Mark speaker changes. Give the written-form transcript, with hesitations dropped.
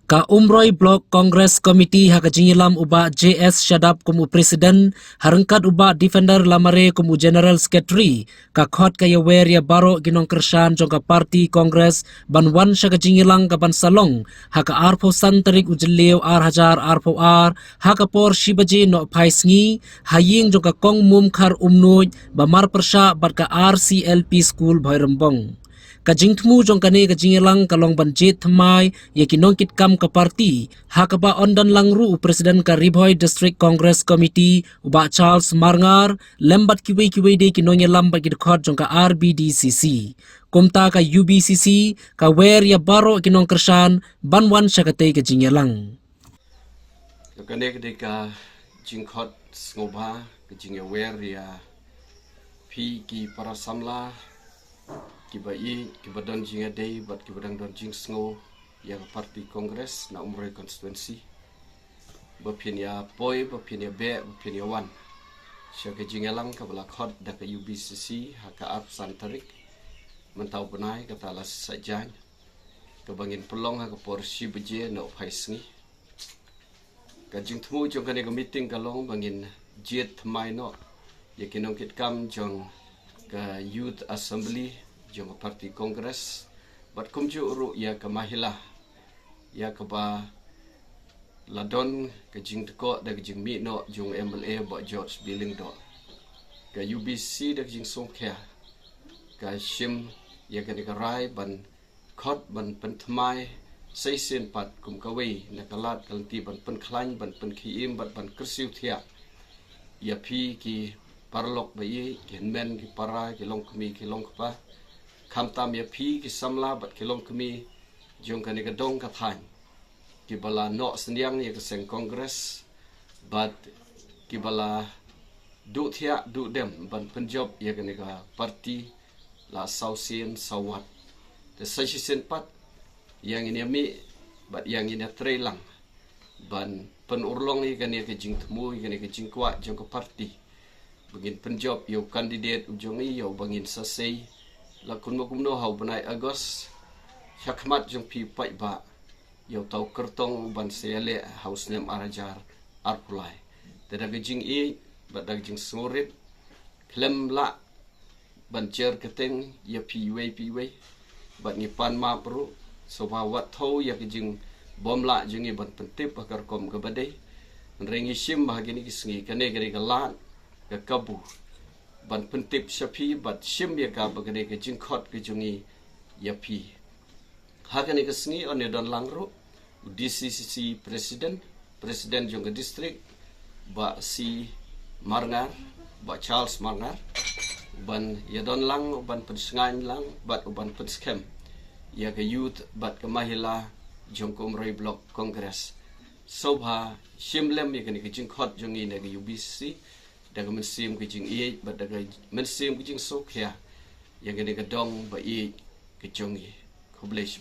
Speaker 1: Ka umroy blok Kongres Komiti Hakajingilam uba JS Shadab kumu Presiden harengkat uba Defender Lamare kumu General Secretary ka khot ka yawer ya baro ginong kersan jongka Parti Kongres banwan Shakajingilang ka Bansalong haka arpo santarik ujelew hajar arpo haka por shibaji no paisngi haying jongka kong mum khar umnuj bamar persha bat ka RCLP School Bhairambong. Kajingtmu jongkane kajingilang kalong banjit thamai yakinongkit kam ka parti hakaba ondan langru Presiden ka Ribhoy District Congress Committee uba Charles Marngar lembat kiwe de kinongelam ba gidkhot jongka RBDCC kumta ka UBCC ka wer ya baro kinong kersan banwan syakate kajingilang
Speaker 2: kane ka jingkhot ngoba kajingya wer ya pi ki para samla kibai kibadon jinga day bat kibadang don jing sngo yang Parti Kongres na umroy constituency bapin ya poi bapin ya be bapin ya wan syaka jingalang kabala khot da ka UBCC haka ap santarik mentau benai kata las sajan kebangin pelong haka porsi beje no phaisngi ka jing thmu jong kane ka meeting kalong bangin jet thmai no yakinong kit kam jong ka youth assembly jong Parti Kongres bat kumju uru ya ke mahila ya ke ba ladon ke jing teko da ke jing mi no jong MLA ba George Billing do ke UBC da ke jing songkya ke shim ya ke rai ban khot ban penthmai seisen pat kum kawei na kalat kalti ban penklan ban penkhim ban kersiu thia ya pi ki parlok bai genmen ki para ki long kmi ki long kpa kamtam ya pi ki samla bat kilom kami jong kani ka dong ka than ki bala no sendiang ya ka seng Kongres bat ki bala du thia du dem ban penjob ya kani ka parti la sausin sawat the session pat yang ini mi bat yang ini trelang ban penurlong ni kani ka jing temu kani ka jing kwa jong ka parti begin penjob yo kandidat ujong i yo bangin sasei lakun makumno hau benai Agos syakmat jong pi pai ba yo tau kertong ban sele haus nem arajar arpulai tada gejing i bat dagjing sngorip klem la ban cer keteng ya pi wei bat ni pan ma pro so ba wat thau ya gejing bom la jing i ban pentip bakar kom ke badai rengi sim bahagini kisngi kane gari galat ke kabu ban pentip syapi bat shim ya ka bagade ke jingkhot ke jungi yapi hakane ke sngi one don langro DCCC presiden jong district ba si Marngar ba Charles Marngar ban ya don lang ban pensngan lang bat ban penskem ya ke youth bat ke mahila jong komroi blok Kongres sobha shimlem ya ke jingkhot jungi ne ke UBC daga mensim ke jing i bat daga mensim ke jing sok ya yang gede gedong ba i ke jongi ko bless